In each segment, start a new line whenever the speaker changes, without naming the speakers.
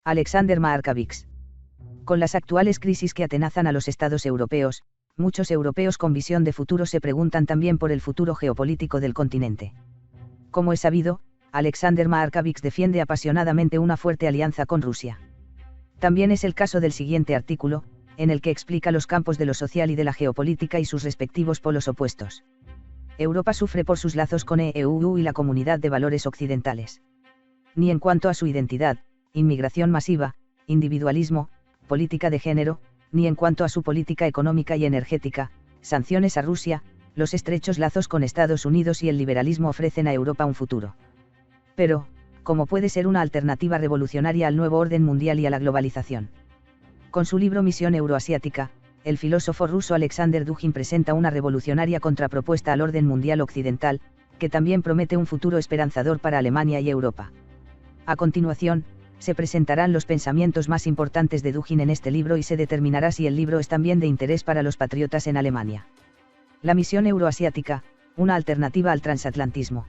Alexander Markovics. Con las actuales crisis que atenazan a los estados europeos, muchos europeos con visión de futuro se preguntan también por el futuro geopolítico del continente. Como es sabido, Alexander Markovics defiende apasionadamente una fuerte alianza con Rusia. También es el caso del siguiente artículo, en el que explica los campos de lo social y de la geopolítica y sus respectivos polos opuestos. Europa sufre por sus lazos con EU y la Comunidad de Valores Occidentales. Ni en cuanto a su identidad, inmigración masiva, individualismo, política de género, ni en cuanto a su política económica y energética, sanciones a Rusia, los estrechos lazos con Estados Unidos y el liberalismo ofrecen a Europa un futuro. Pero, ¿cómo puede ser una alternativa revolucionaria al nuevo orden mundial y a la globalización? Con su libro Misión Euroasiática, el filósofo ruso Alexander Dugin presenta una revolucionaria contrapropuesta al orden mundial occidental, que también promete un futuro esperanzador para Alemania y Europa. A continuación, se presentarán los pensamientos más importantes de Dugin en este libro y se determinará si el libro es también de interés para los patriotas en Alemania. La misión euroasiática, una alternativa al transatlantismo.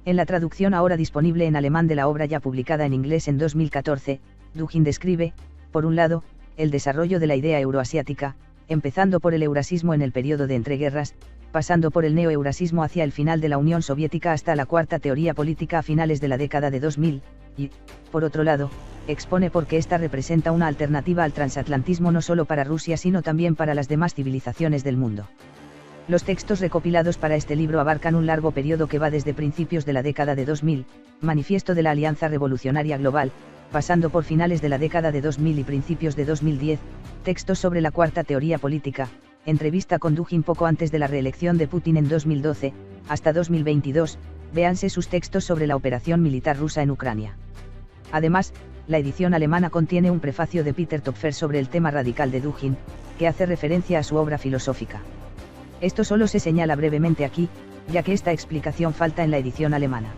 En la traducción ahora disponible en alemán de la obra ya publicada en inglés en 2014, Dugin describe, por un lado, el desarrollo de la idea euroasiática, empezando por el eurasismo en el periodo de entreguerras, pasando por el neoeurasismo hacia el final de la Unión Soviética hasta la cuarta teoría política a finales de la década de 2000, y, por otro lado, expone por qué esta representa una alternativa al transatlantismo no solo para Rusia sino también para las demás civilizaciones del mundo. Los textos recopilados para este libro abarcan un largo periodo que va desde principios de la década de 2000, Manifiesto de la Alianza Revolucionaria Global, pasando por finales de la década de 2000 y principios de 2010, textos sobre la cuarta teoría política, entrevista con Dugin poco antes de la reelección de Putin en 2012, hasta 2022, véanse sus textos sobre la operación militar rusa en Ucrania. Además, la edición alemana contiene un prefacio de Peter Topfer sobre el tema radical de Dugin, que hace referencia a su obra filosófica. Esto solo se señala brevemente aquí, ya que esta explicación falta en la edición alemana.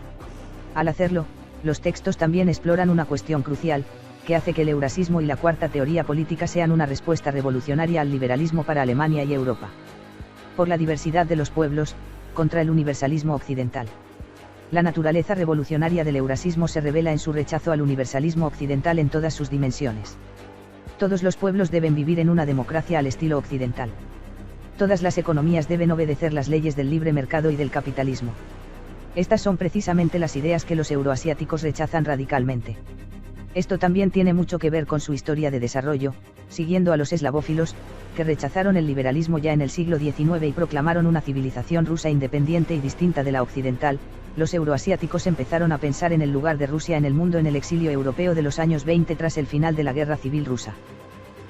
Al hacerlo, los textos también exploran una cuestión crucial, que hace que el eurasismo y la cuarta teoría política sean una respuesta revolucionaria al liberalismo para Alemania y Europa. Por la diversidad de los pueblos, contra el universalismo occidental. La naturaleza revolucionaria del eurasismo se revela en su rechazo al universalismo occidental en todas sus dimensiones. Todos los pueblos deben vivir en una democracia al estilo occidental. Todas las economías deben obedecer las leyes del libre mercado y del capitalismo. Estas son precisamente las ideas que los euroasiáticos rechazan radicalmente. Esto también tiene mucho que ver con su historia de desarrollo, siguiendo a los eslavófilos, que rechazaron el liberalismo ya en el siglo XIX y proclamaron una civilización rusa independiente y distinta de la occidental. Los euroasiáticos empezaron a pensar en el lugar de Rusia en el mundo en el exilio europeo de los años 20 tras el final de la Guerra Civil Rusa.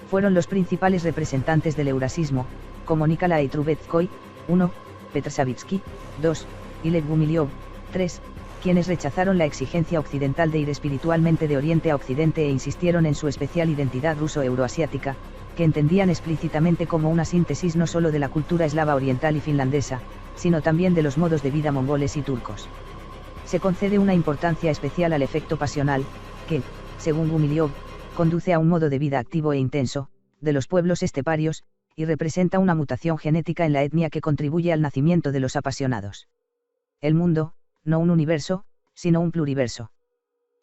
Fueron los principales representantes del eurasismo, como Nikolai Trubetskoy, 1, Petr Savitsky, 2, y Lev Gumilyov, 3, quienes rechazaron la exigencia occidental de ir espiritualmente de Oriente a Occidente e insistieron en su especial identidad ruso-euroasiática, que entendían explícitamente como una síntesis no solo de la cultura eslava oriental y finlandesa, sino también de los modos de vida mongoles y turcos. Se concede una importancia especial al efecto pasional, que, según Gumilyov, conduce a un modo de vida activo e intenso, de los pueblos esteparios, y representa una mutación genética en la etnia que contribuye al nacimiento de los apasionados. El mundo, no un universo, sino un pluriverso.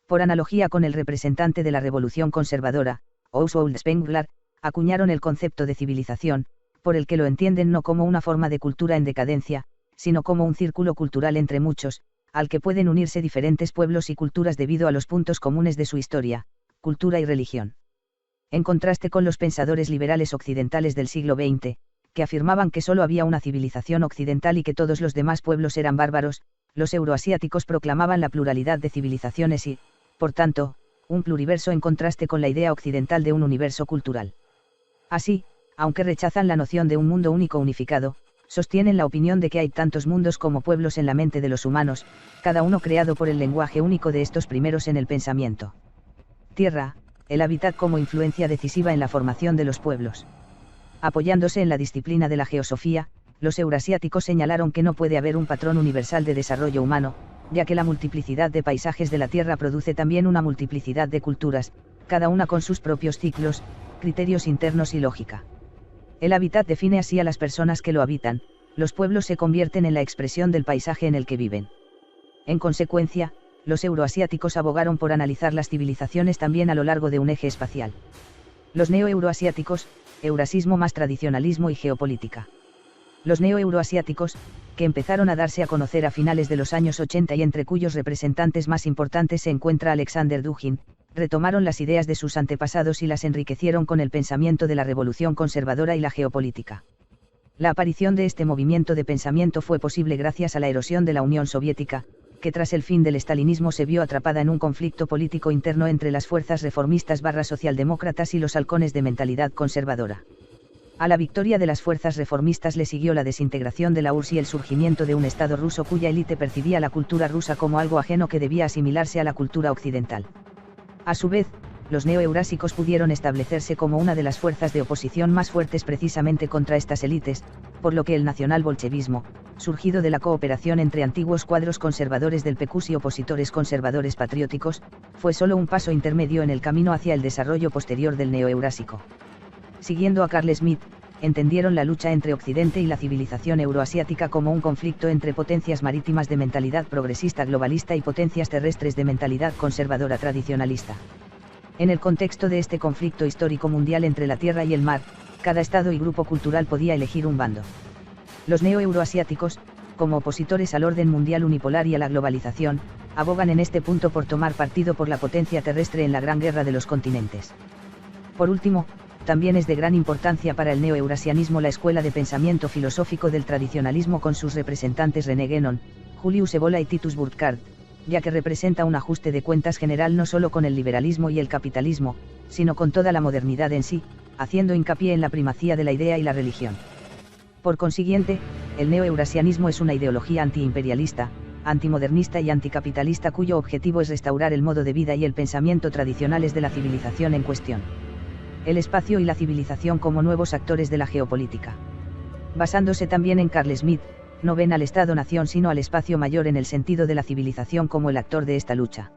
Por analogía con el representante de la revolución conservadora, Oswald Spengler, acuñaron el concepto de civilización, por el que lo entienden no como una forma de cultura en decadencia, sino como un círculo cultural entre muchos, al que pueden unirse diferentes pueblos y culturas debido a los puntos comunes de su historia, cultura y religión. En contraste con los pensadores liberales occidentales del siglo XX, que afirmaban que solo había una civilización occidental y que todos los demás pueblos eran bárbaros, los euroasiáticos proclamaban la pluralidad de civilizaciones y, por tanto, un pluriverso en contraste con la idea occidental de un universo cultural. Así, aunque rechazan la noción de un mundo único unificado, sostienen la opinión de que hay tantos mundos como pueblos en la mente de los humanos, cada uno creado por el lenguaje único de estos primeros en el pensamiento. Tierra, el hábitat como influencia decisiva en la formación de los pueblos. Apoyándose en la disciplina de la geosofía, los eurasiáticos señalaron que no puede haber un patrón universal de desarrollo humano, ya que la multiplicidad de paisajes de la Tierra produce también una multiplicidad de culturas, cada una con sus propios ciclos, criterios internos y lógica. El hábitat define así a las personas que lo habitan, los pueblos se convierten en la expresión del paisaje en el que viven. En consecuencia, los euroasiáticos abogaron por analizar las civilizaciones también a lo largo de un eje espacial. Los neo-euroasiáticos, eurasismo más tradicionalismo y geopolítica. Los neo-euroasiáticos, que empezaron a darse a conocer a finales de los años 80 y entre cuyos representantes más importantes se encuentra Alexander Dugin, retomaron las ideas de sus antepasados y las enriquecieron con el pensamiento de la revolución conservadora y la geopolítica. La aparición de este movimiento de pensamiento fue posible gracias a la erosión de la Unión Soviética, que tras el fin del estalinismo se vio atrapada en un conflicto político interno entre las fuerzas reformistas/socialdemócratas y los halcones de mentalidad conservadora. A la victoria de las fuerzas reformistas le siguió la desintegración de la URSS y el surgimiento de un Estado ruso cuya élite percibía la cultura rusa como algo ajeno que debía asimilarse a la cultura occidental. A su vez, los neoeurásicos pudieron establecerse como una de las fuerzas de oposición más fuertes precisamente contra estas élites, por lo que el nacional-bolchevismo, surgido de la cooperación entre antiguos cuadros conservadores del PQS y opositores conservadores patrióticos, fue solo un paso intermedio en el camino hacia el desarrollo posterior del neoeurásico. Siguiendo a Carl Schmitt, entendieron la lucha entre Occidente y la civilización euroasiática como un conflicto entre potencias marítimas de mentalidad progresista globalista y potencias terrestres de mentalidad conservadora tradicionalista. En el contexto de este conflicto histórico mundial entre la tierra y el mar, cada estado y grupo cultural podía elegir un bando. Los neo-euroasiáticos, como opositores al orden mundial unipolar y a la globalización, abogan en este punto por tomar partido por la potencia terrestre en la Gran Guerra de los Continentes. Por último, también es de gran importancia para el neo-eurasianismo la escuela de pensamiento filosófico del tradicionalismo con sus representantes René Guénon, Julius Evola y Titus Burckhardt, ya que representa un ajuste de cuentas general no solo con el liberalismo y el capitalismo, sino con toda la modernidad en sí, haciendo hincapié en la primacía de la idea y la religión. Por consiguiente, el neo-eurasianismo es una ideología antiimperialista, antimodernista y anticapitalista cuyo objetivo es restaurar el modo de vida y el pensamiento tradicionales de la civilización en cuestión. El espacio y la civilización como nuevos actores de la geopolítica. Basándose también en Carl Schmitt, no ven al Estado-nación sino al espacio mayor en el sentido de la civilización como el actor de esta lucha.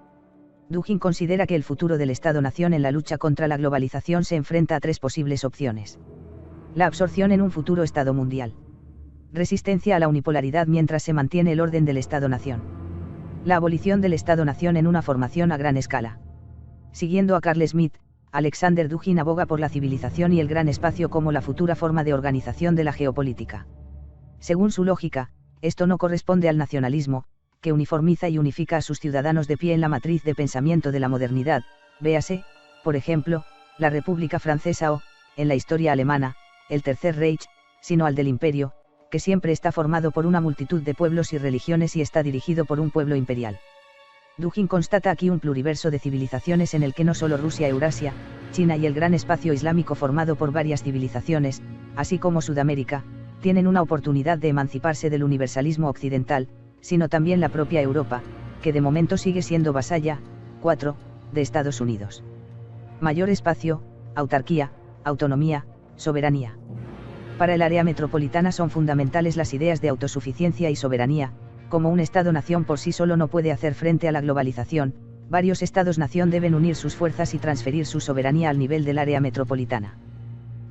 Dugin considera que el futuro del Estado-nación en la lucha contra la globalización se enfrenta a tres posibles opciones. La absorción en un futuro Estado mundial. Resistencia a la unipolaridad mientras se mantiene el orden del Estado-nación. La abolición del Estado-nación en una formación a gran escala. Siguiendo a Carl Schmitt, Alexander Dugin aboga por la civilización y el gran espacio como la futura forma de organización de la geopolítica. Según su lógica, esto no corresponde al nacionalismo, que uniformiza y unifica a sus ciudadanos de pie en la matriz de pensamiento de la modernidad, véase, por ejemplo, la República Francesa o, en la historia alemana, el Tercer Reich, sino al del imperio, que siempre está formado por una multitud de pueblos y religiones y está dirigido por un pueblo imperial. Dugin constata aquí un pluriverso de civilizaciones en el que no solo Rusia, Eurasia, China y el gran espacio islámico formado por varias civilizaciones, así como Sudamérica, tienen una oportunidad de emanciparse del universalismo occidental, sino también la propia Europa, que de momento sigue siendo vasalla, 4, de Estados Unidos. Mayor espacio, autarquía, autonomía, soberanía. Para el área metropolitana son fundamentales las ideas de autosuficiencia y soberanía. Como un Estado-nación por sí solo no puede hacer frente a la globalización, varios Estados-nación deben unir sus fuerzas y transferir su soberanía al nivel del área metropolitana.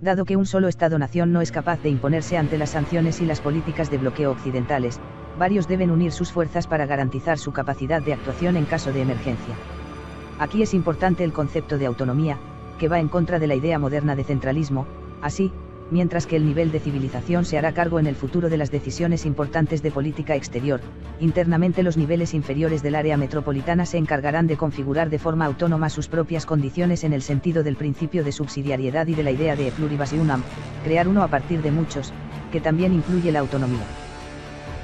Dado que un solo Estado-nación no es capaz de imponerse ante las sanciones y las políticas de bloqueo occidentales, varios deben unir sus fuerzas para garantizar su capacidad de actuación en caso de emergencia. Aquí es importante el concepto de autonomía, que va en contra de la idea moderna de centralismo, así, mientras que el nivel de civilización se hará cargo en el futuro de las decisiones importantes de política exterior, internamente los niveles inferiores del área metropolitana se encargarán de configurar de forma autónoma sus propias condiciones en el sentido del principio de subsidiariedad y de la idea de pluribus unum, crear uno a partir de muchos, que también incluye la autonomía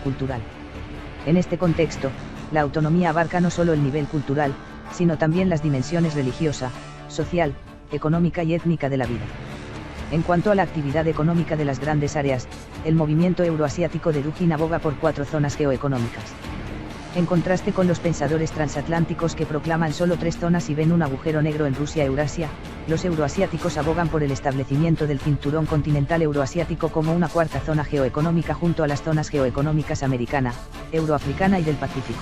cultural. En este contexto, la autonomía abarca no solo el nivel cultural, sino también las dimensiones religiosa, social, económica y étnica de la vida. En cuanto a la actividad económica de las grandes áreas, el movimiento euroasiático de Dugin aboga por 4 zonas geoeconómicas. En contraste con los pensadores transatlánticos que proclaman solo 3 zonas y ven un agujero negro en Rusia-Eurasia, los euroasiáticos abogan por el establecimiento del cinturón continental euroasiático como una 4ª zona geoeconómica junto a las zonas geoeconómicas americana, euroafricana y del Pacífico.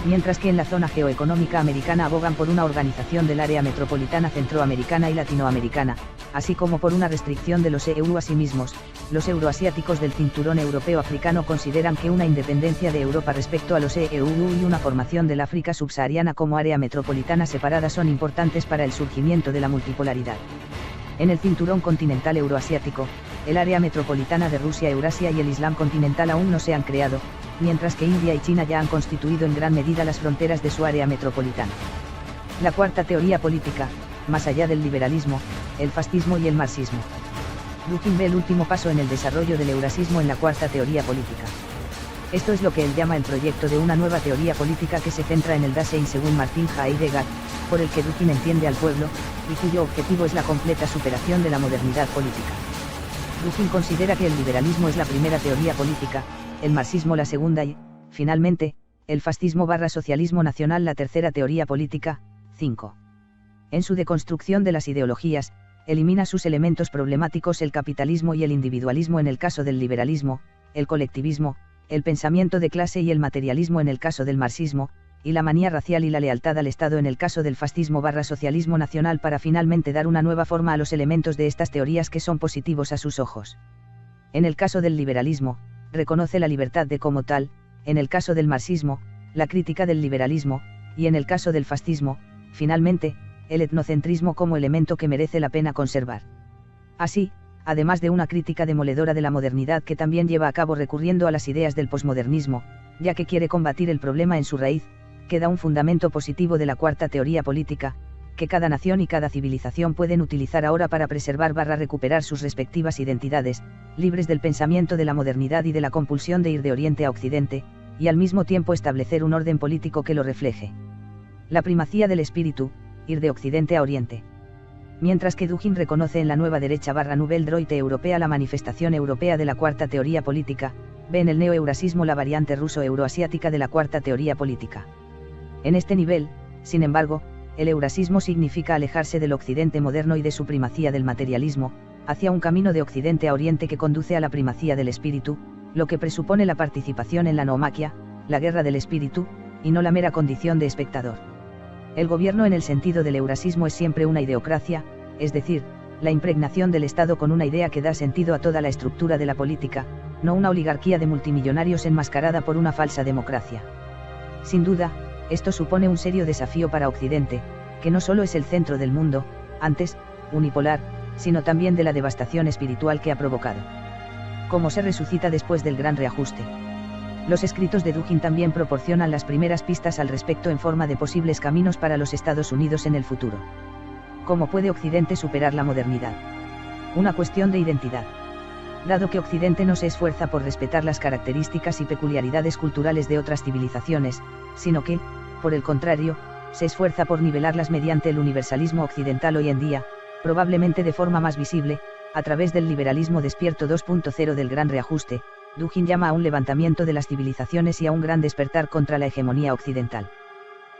Mientras que en la zona geoeconómica americana abogan por una organización del área metropolitana centroamericana y latinoamericana, así como por una restricción de los EU a sí mismos. Los euroasiáticos del cinturón europeo-africano consideran que una independencia de Europa respecto a los EU y una formación del África subsahariana como área metropolitana separada son importantes para el surgimiento de la multipolaridad. En el cinturón continental euroasiático, el área metropolitana de Rusia, Eurasia y el Islam continental aún no se han creado, mientras que India y China ya han constituido en gran medida las fronteras de su área metropolitana. La cuarta teoría política, más allá del liberalismo, el fascismo y el marxismo. Dugin ve el último paso en el desarrollo del eurasismo en la cuarta teoría política. Esto es lo que él llama el proyecto de una nueva teoría política que se centra en el Dasein según Martin Heidegger, por el que Dugin entiende al pueblo, y cuyo objetivo es la completa superación de la modernidad política. Dugin considera que el liberalismo es la primera teoría política, el marxismo la segunda y, finalmente, el fascismo/socialismo nacional la tercera teoría política. 5. En su deconstrucción de las ideologías, elimina sus elementos problemáticos el capitalismo y el individualismo en el caso del liberalismo, el colectivismo, el pensamiento de clase y el materialismo en el caso del marxismo, y la manía racial y la lealtad al Estado en el caso del fascismo/socialismo nacional para finalmente dar una nueva forma a los elementos de estas teorías que son positivos a sus ojos. En el caso del liberalismo, reconoce la libertad de como tal, en el caso del marxismo, la crítica del liberalismo, y en el caso del fascismo, finalmente, el etnocentrismo como elemento que merece la pena conservar. Así, además de una crítica demoledora de la modernidad que también lleva a cabo recurriendo a las ideas del posmodernismo, ya que quiere combatir el problema en su raíz, queda un fundamento positivo de la cuarta teoría política, que cada nación y cada civilización pueden utilizar ahora para preservar/recuperar sus respectivas identidades, libres del pensamiento de la modernidad y de la compulsión de ir de Oriente a Occidente, y al mismo tiempo establecer un orden político que lo refleje. La primacía del espíritu, ir de Occidente a Oriente. Mientras que Dugin reconoce en la nueva derecha/Nouvelle Droite europea la manifestación europea de la cuarta teoría política, ve en el neoeurasismo la variante ruso-euroasiática de la cuarta teoría política. En este nivel, sin embargo, el eurasismo significa alejarse del Occidente moderno y de su primacía del materialismo, hacia un camino de Occidente a Oriente que conduce a la primacía del espíritu, lo que presupone la participación en la noumaquia, la guerra del espíritu, y no la mera condición de espectador. El gobierno en el sentido del eurasismo es siempre una ideocracia, es decir, la impregnación del Estado con una idea que da sentido a toda la estructura de la política, no una oligarquía de multimillonarios enmascarada por una falsa democracia. Sin duda, esto supone un serio desafío para Occidente, que no solo es el centro del mundo, antes, unipolar, sino también de la devastación espiritual que ha provocado. ¿Cómo se resucita después del gran reajuste? Los escritos de Dugin también proporcionan las primeras pistas al respecto en forma de posibles caminos para los Estados Unidos en el futuro. ¿Cómo puede Occidente superar la modernidad? Una cuestión de identidad. Dado que Occidente no se esfuerza por respetar las características y peculiaridades culturales de otras civilizaciones, sino que, por el contrario, se esfuerza por nivelarlas mediante el universalismo occidental hoy en día, probablemente de forma más visible, a través del liberalismo despierto 2.0 del gran reajuste, Dugin llama a un levantamiento de las civilizaciones y a un gran despertar contra la hegemonía occidental.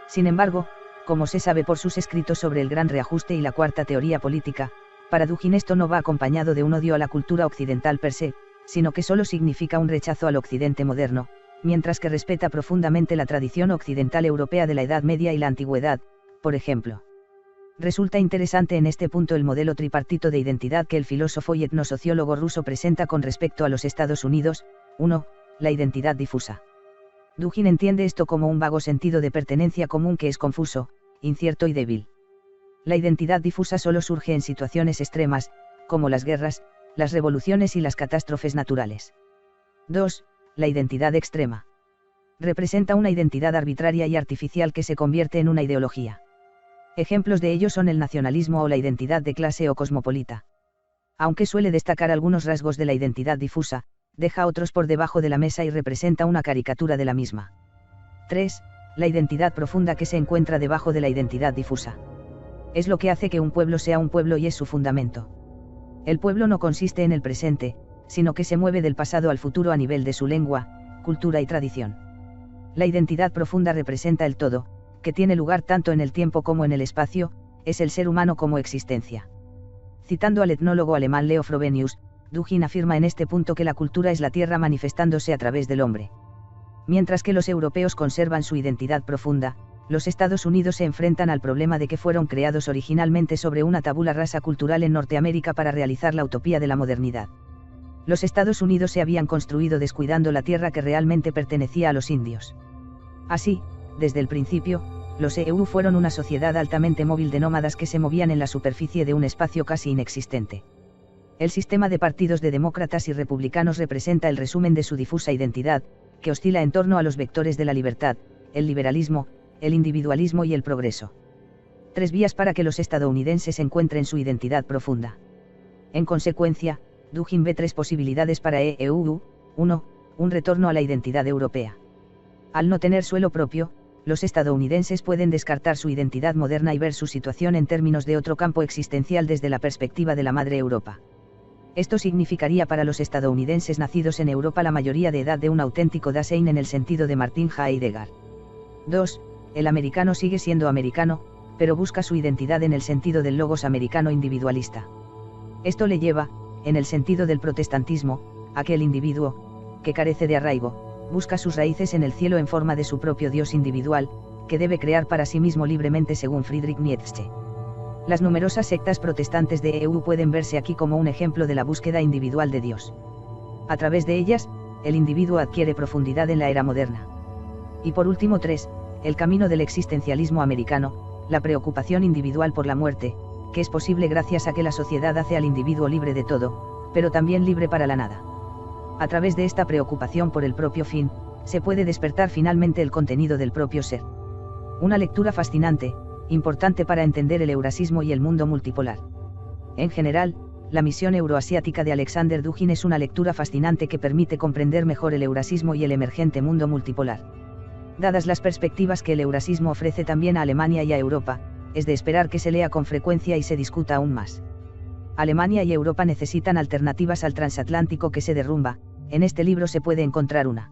Sin embargo, como se sabe por sus escritos sobre el gran reajuste y la cuarta teoría política, para Dugin esto no va acompañado de un odio a la cultura occidental per se, sino que solo significa un rechazo al occidente moderno, mientras que respeta profundamente la tradición occidental europea de la Edad Media y la Antigüedad, por ejemplo. Resulta interesante en este punto el modelo tripartito de identidad que el filósofo y etnosociólogo ruso presenta con respecto a los Estados Unidos. 1. La identidad difusa. Dugin entiende esto como un vago sentido de pertenencia común que es confuso, incierto y débil. La identidad difusa solo surge en situaciones extremas, como las guerras, las revoluciones y las catástrofes naturales. 2. La identidad extrema. Representa una identidad arbitraria y artificial que se convierte en una ideología. Ejemplos de ello son el nacionalismo o la identidad de clase o cosmopolita. Aunque suele destacar algunos rasgos de la identidad difusa, deja otros por debajo de la mesa y representa una caricatura de la misma. 3. La identidad profunda que se encuentra debajo de la identidad difusa. Es lo que hace que un pueblo sea un pueblo y es su fundamento. El pueblo no consiste en el presente, sino que se mueve del pasado al futuro a nivel de su lengua, cultura y tradición. La identidad profunda representa el todo, que tiene lugar tanto en el tiempo como en el espacio, es el ser humano como existencia. Citando al etnólogo alemán Leo Frobenius, Dugin afirma en este punto que la cultura es la tierra manifestándose a través del hombre. Mientras que los europeos conservan su identidad profunda, Los Estados Unidos se enfrentan al problema de que fueron creados originalmente sobre una tabula rasa cultural en Norteamérica para realizar la utopía de la modernidad. Los Estados Unidos se habían construido descuidando la tierra que realmente pertenecía a los indios. Así, desde el principio, los EU fueron una sociedad altamente móvil de nómadas que se movían en la superficie de un espacio casi inexistente. El sistema de partidos de demócratas y republicanos representa el resumen de su difusa identidad, que oscila en torno a los vectores de la libertad, el liberalismo, el individualismo y el progreso. 3 vías para que los estadounidenses encuentren su identidad profunda. En consecuencia, Dugin ve 3 posibilidades para EU. 1. Un retorno a la identidad europea. Al no tener suelo propio, los estadounidenses pueden descartar su identidad moderna y ver su situación en términos de otro campo existencial desde la perspectiva de la madre Europa. Esto significaría para los estadounidenses nacidos en Europa la mayoría de edad de un auténtico Dasein en el sentido de Martin Heidegger. 2. El americano sigue siendo americano, pero busca su identidad en el sentido del logos americano individualista. Esto le lleva, en el sentido del protestantismo, a que el individuo, que carece de arraigo, busca sus raíces en el cielo en forma de su propio Dios individual, que debe crear para sí mismo libremente según Friedrich Nietzsche. Las numerosas sectas protestantes de EU pueden verse aquí como un ejemplo de la búsqueda individual de Dios. A través de ellas, el individuo adquiere profundidad en la era moderna. Y por último 3, el camino del existencialismo americano, la preocupación individual por la muerte, que es posible gracias a que la sociedad hace al individuo libre de todo, pero también libre para la nada. A través de esta preocupación por el propio fin, se puede despertar finalmente el contenido del propio ser. Una lectura fascinante, importante para entender el eurasismo y el mundo multipolar. En general, la misión euroasiática de Alexander Dugin es una lectura fascinante que permite comprender mejor el eurasismo y el emergente mundo multipolar. Dadas las perspectivas que el eurasismo ofrece también a Alemania y a Europa, es de esperar que se lea con frecuencia y se discuta aún más. Alemania y Europa necesitan alternativas al transatlántico que se derrumba, en este libro se puede encontrar una.